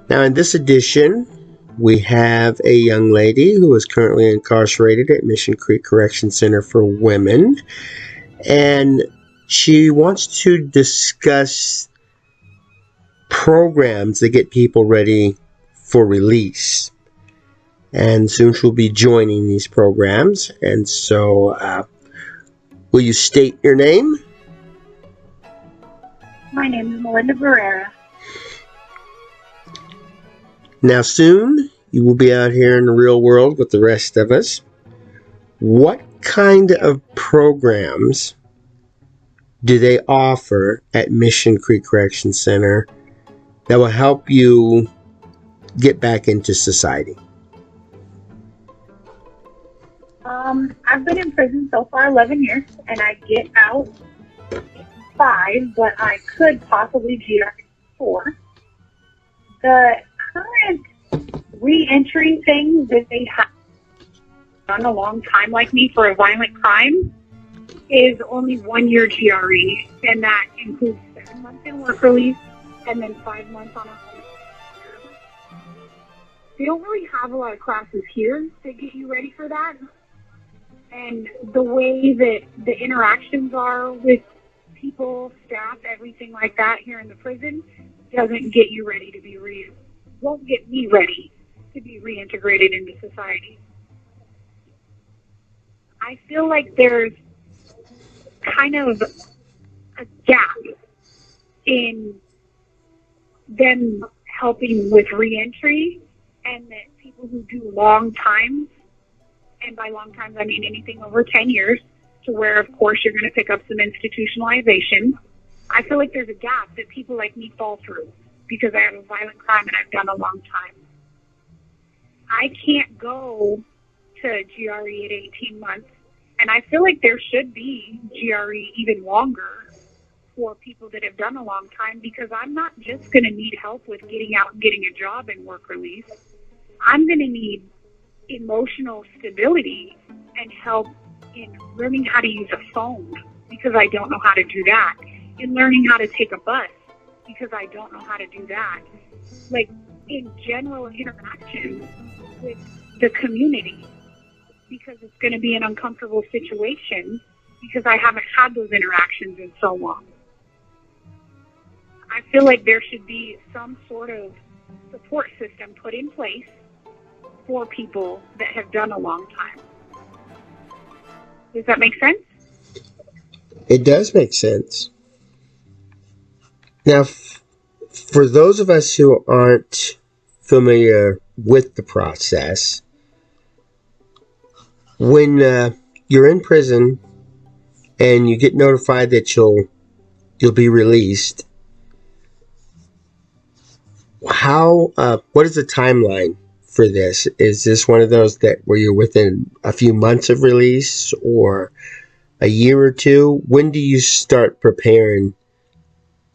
Now, in this edition, we have a young lady who is currently incarcerated at Mission Creek Correction Center for Women, and she wants to discuss programs that get people ready for release. And soon she'll be joining these programs. And so, will you state your name? My name is Melinda Barrera. Now, soon you will be out here in the real world with the rest of us. What kind of programs do they offer at Mission Creek Correction Center that will help you get back into society? I've been in prison so far 11 years, and I get out 5, but I could possibly get 4. The current reentry thing that they have done a long time like me for a violent crime is only 1 year GRE, and that includes 7 months in work release and then 5 months on a home. They don't really have a lot of classes here to get you ready for that. And the way that the interactions are with people, staff, everything like that here in the prison doesn't get you ready to be won't get me ready to be reintegrated into society. I feel like there's kind of a gap in them helping with reentry, and that people who do long times, and by long times I mean anything over 10 years, to where, of course, you're going to pick up some institutionalization. I feel like there's a gap that people like me fall through because I have a violent crime and I've done a long time. I can't go to GRE at 18 months, and I feel like there should be GRE even longer for people that have done a long time, because I'm not just going to need help with getting out and getting a job and work release. I'm going to need emotional stability and help in learning how to use a phone, because I don't know how to do that, in learning how to take a bus, because I don't know how to do that, like in general interaction with the community, because it's going to be an uncomfortable situation because I haven't had those interactions in so long. I feel like there should be some sort of support system put in place for people that have done a long time. Does that make sense? It does make sense. Now, for those of us who aren't familiar with the process, when you're in prison and you get notified that you'll be released, what is the timeline for this? Is this one of those that where you're within a few months of release, or a year or two? When do you start preparing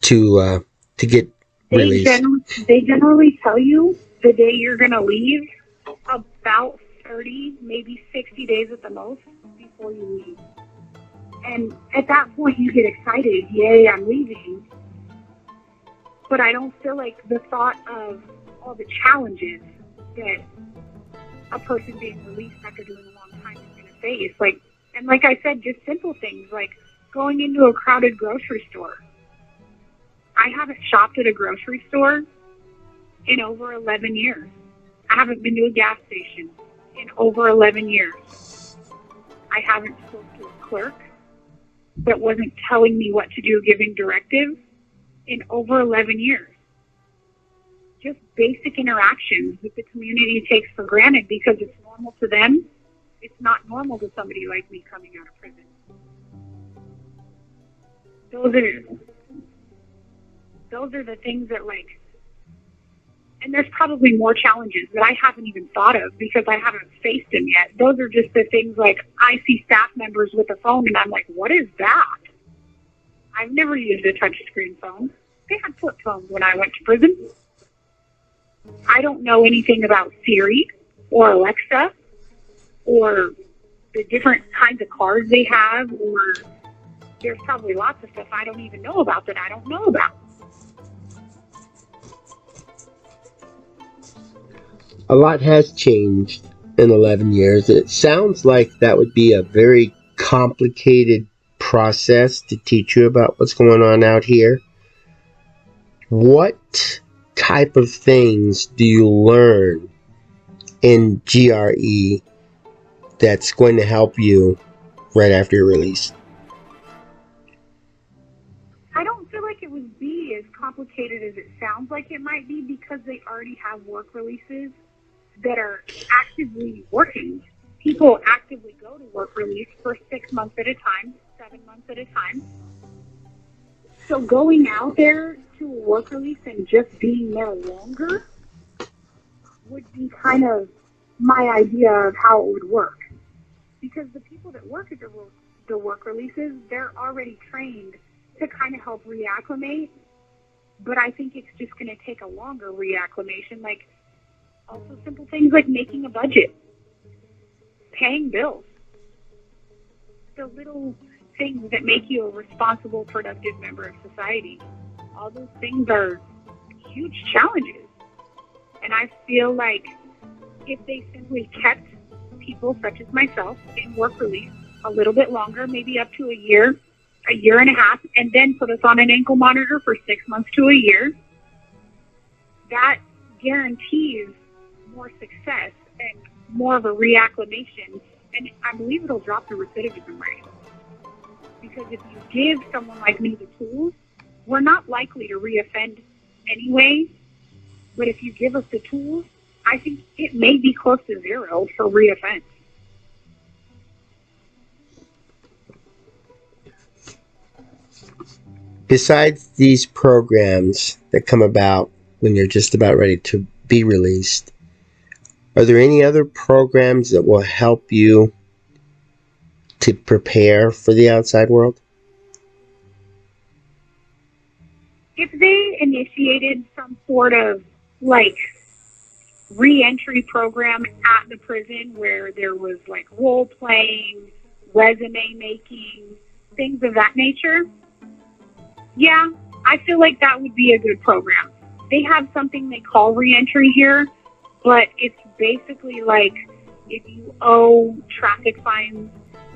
to get released? They generally tell you the day you're going to leave about 30, maybe 60 days at the most before you leave. And at that point you get excited, yay, I'm leaving. But I don't feel like the thought of all the challenges that a person being released after doing a long time is going to face. And like I said, just simple things like going into a crowded grocery store. I haven't shopped at a grocery store in over 11 years. I haven't been to a gas station in over 11 years. I haven't spoken to a clerk that wasn't telling me what to do, giving directives, in over 11 years. Just basic interactions that the community takes for granted because it's normal to them. It's not normal to somebody like me coming out of prison. Those are the things that, and there's probably more challenges that I haven't even thought of because I haven't faced them yet. Those are just the things I see staff members with a phone and I'm like, what is that? I've never used a touchscreen phone. They had flip phones when I went to prison. I don't know anything about Siri or Alexa or the different kinds of cars they have, or there's probably lots of stuff I don't even know about that I don't know about. a lot has changed in 11 years. It sounds like that would be a very complicated process to teach you about what's going on out here. What type of things do you learn in GRE that's going to help you right after you're released? I don't feel like it would be as complicated as it sounds like it might be, because they already have work releases that are actively working. People actively go to work release for 6 months at a time, 7 months at a time. So going out there to a work release and just being there longer would be kind of my idea of how it would work. Because the people that work at the work releases, they're already trained to kind of help reacclimate. But I think it's just going to take a longer reacclimation. Like, also simple things like making a budget, paying bills, the little things that make you a responsible, productive member of society. All those things are huge challenges. And I feel like if they simply kept people such as myself in work release a little bit longer, maybe up to a year and a half, and then put us on an ankle monitor for 6 months to a year, that guarantees more success and more of a reacclimation. And I believe it'll drop the recidivism rate. Because if you give someone like me the tools, we're not likely to reoffend anyway. But if you give us the tools, I think it may be close to zero for reoffense. Besides these programs that come about when you're just about ready to be released, are there any other programs that will help you to prepare for the outside world? If they initiated some sort of like reentry program at the prison where there was like role playing, resume making, things of that nature, yeah, I feel like that would be a good program. They have something they call reentry here, but it's basically like if you owe traffic fines,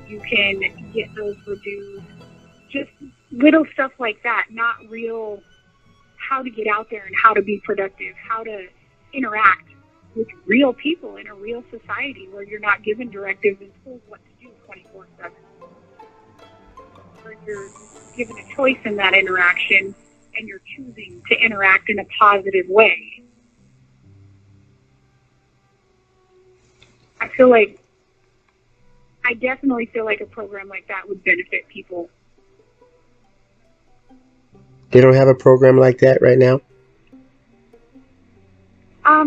you can get those reduced. Just little stuff like that, not real how to get out there and how to be productive, how to interact with real people in a real society where you're not given directives and told what to do 24/7. Where you're given a choice in that interaction and you're choosing to interact in a positive way. I definitely feel like a program like that would benefit people. They don't have a program like that right now?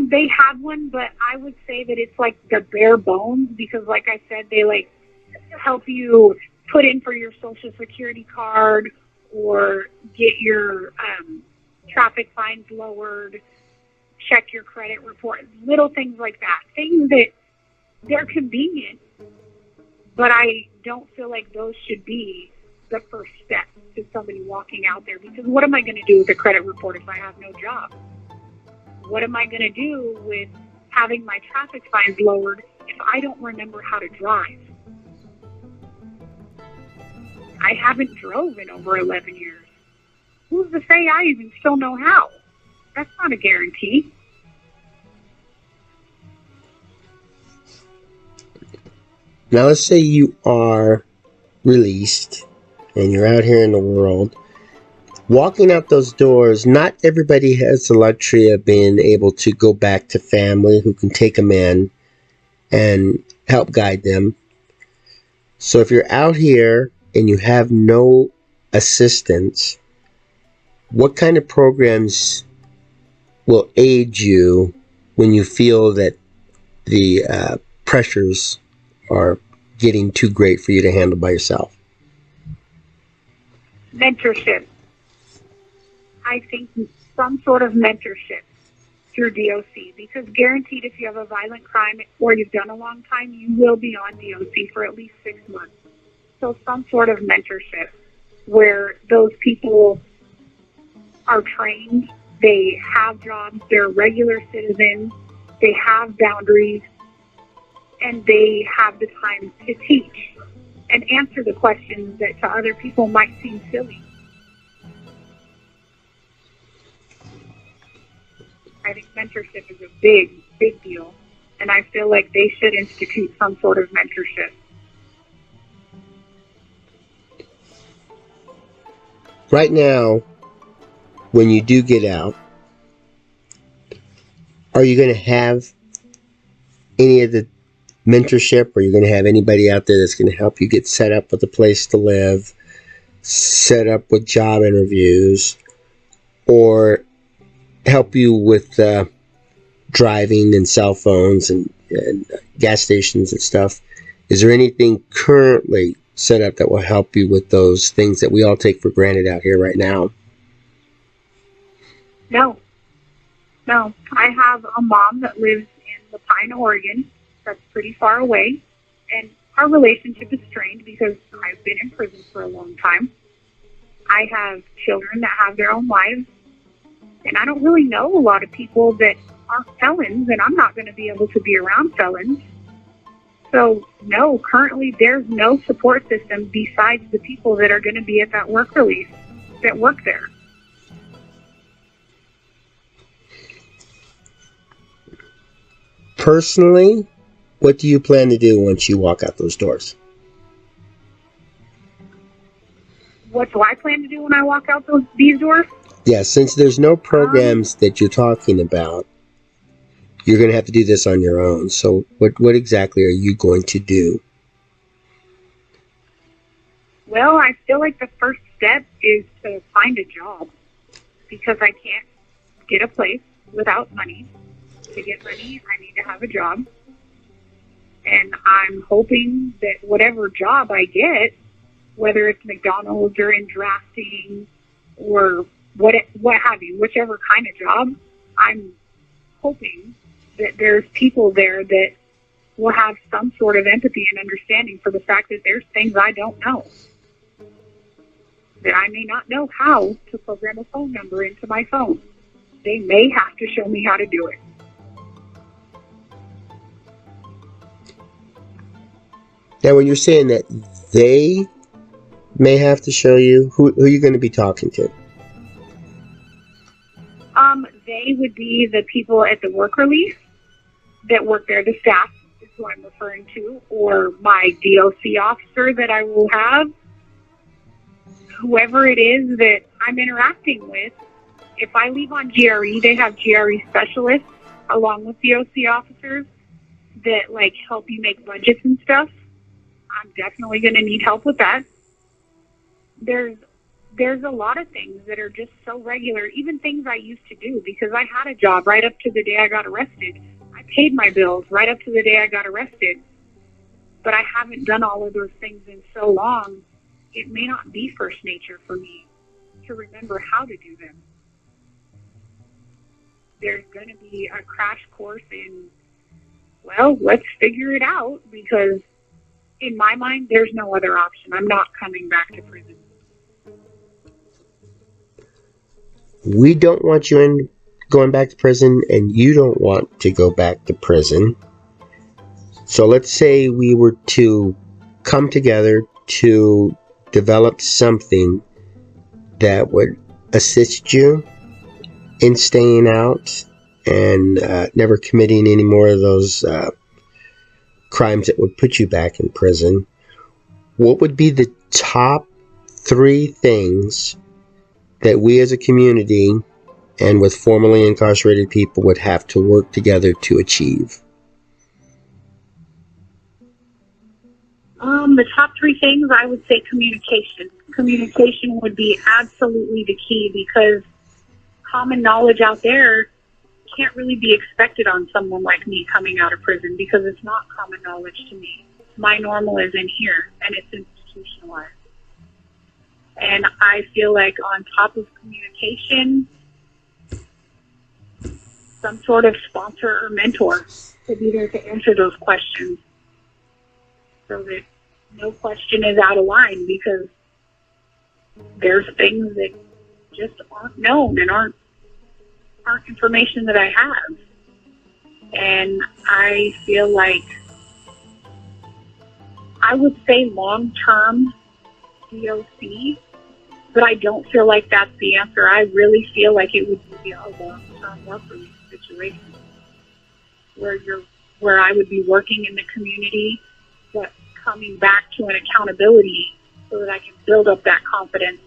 They have one, but I would say that it's like the bare bones because, like I said, they like help you put in for your social security card or get your traffic fines lowered, check your credit report, little things like that. Things that they're convenient, but I don't feel like those should be the first step to somebody walking out there. Because what am I going to do with a credit report if I have no job? What am I going to do with having my traffic fines lowered if I don't remember how to drive? I haven't drove in over 11 years. Who's to say I even still know how? That's not a guarantee. Now let's say you are released and you're out here in the world. Walking out those doors, not everybody has the luxury of being able to go back to family who can take them in and help guide them. So if you're out here and you have no assistance, what kind of programs will aid you when you feel that the pressures are getting too great for you to handle by yourself? Mentorship. I think some sort of mentorship through DOC, because guaranteed if you have a violent crime or you've done a long time, you will be on DOC for at least 6 months. So some sort of mentorship where those people are trained, they have jobs, they're regular citizens, they have boundaries, and they have the time to teach and answer the questions that to other people might seem silly. I think mentorship is a big, big deal, and I feel like they should institute some sort of mentorship. Right now, when you do get out, are you going to have any of the mentorship? Or are you going to have anybody out there that's going to help you get set up with a place to live, set up with job interviews, or help you with driving and cell phones and gas stations and stuff? Is there anything currently set up that will help you with those things that we all take for granted out here right now? No. I have a mom that lives in La Pine, Oregon. That's pretty far away. And our relationship is strained because I've been in prison for a long time. I have children that have their own lives. And I don't really know a lot of people that aren't felons, and I'm not going to be able to be around felons. So, no, currently there's no support system besides the people that are going to be at that work release that work there. Personally, what do you plan to do once you walk out those doors? What do I plan to do when I walk out these doors? Yeah, since there's no programs that you're talking about, you're going to have to do this on your own. So what exactly are you going to do? Well, I feel like the first step is to find a job, because I can't get a place without money. To get money, I need to have a job. And I'm hoping that whatever job I get, whether it's McDonald's or in drafting or what have you, whichever kind of job, I'm hoping that there's people there that will have some sort of empathy and understanding for the fact that there's things I don't know. That I may not know how to program a phone number into my phone. They may have to show me how to do it. Now, when you're saying that they may have to show you, who are you going to be talking to? They would be the people at the work release that work there, the staff is who I'm referring to, or my DOC officer that I will have. Whoever it is that I'm interacting with, if I leave on GRE, they have GRE specialists along with DOC officers that help you make budgets and stuff. I'm definitely going to need help with that. There's a lot of things that are just so regular, even things I used to do, because I had a job right up to the day I got arrested. I paid my bills right up to the day I got arrested. But I haven't done all of those things in so long, it may not be first nature for me to remember how to do them. There's going to be a crash course in, well, let's figure it out, because in my mind, there's no other option. I'm not coming back to prison. We don't want you going back to prison, and you don't want to go back to prison. So let's say we were to come together to develop something that would assist you in staying out and never committing any more of those crimes that would put you back in prison. What would be the top 3 things that we as a community and with formerly incarcerated people would have to work together to achieve? The top 3 things, I would say communication. Communication would be absolutely the key, because common knowledge out there can't really be expected on someone like me coming out of prison, because it's not common knowledge to me. My normal is in here, and it's institutionalized. And I feel like on top of communication, some sort of sponsor or mentor to be there to answer those questions, so that no question is out of line, because there's things that just aren't known and aren't information that I have. And I feel like I would say long-term DOC, but I don't feel like that's the answer. I really feel like it would be a long-term work release situation where I would be working in the community, but coming back to an accountability so that I can build up that confidence,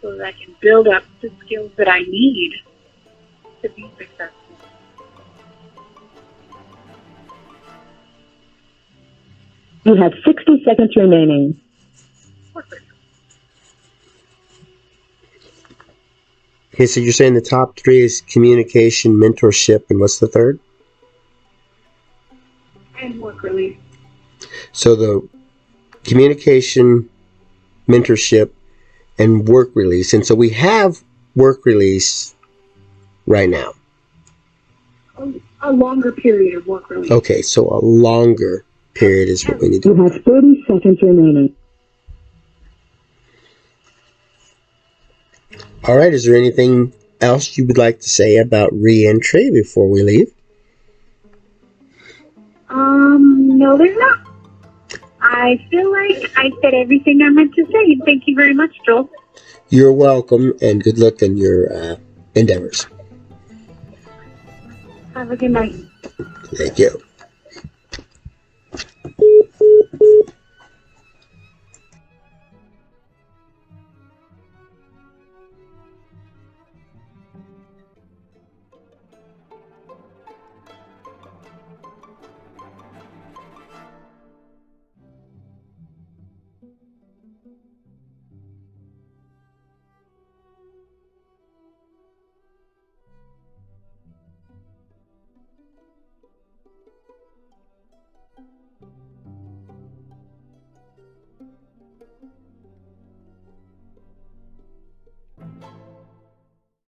so that I can build up the skills that I need to be successful. You have 60 seconds remaining. Okay, so you're saying the top three is communication, mentorship, and what's the third? And work release. So the communication, mentorship, and work release. And so we have work release right now. A longer period of work release. Okay, so a longer period is what we need to do. You have 30 seconds remaining. All right, is there anything else you would like to say about reentry before we leave? No, there's not. I feel like I said everything I meant to say. Thank you very much, Joel. You're welcome, and good luck in your endeavors. Have a good night. Thank you.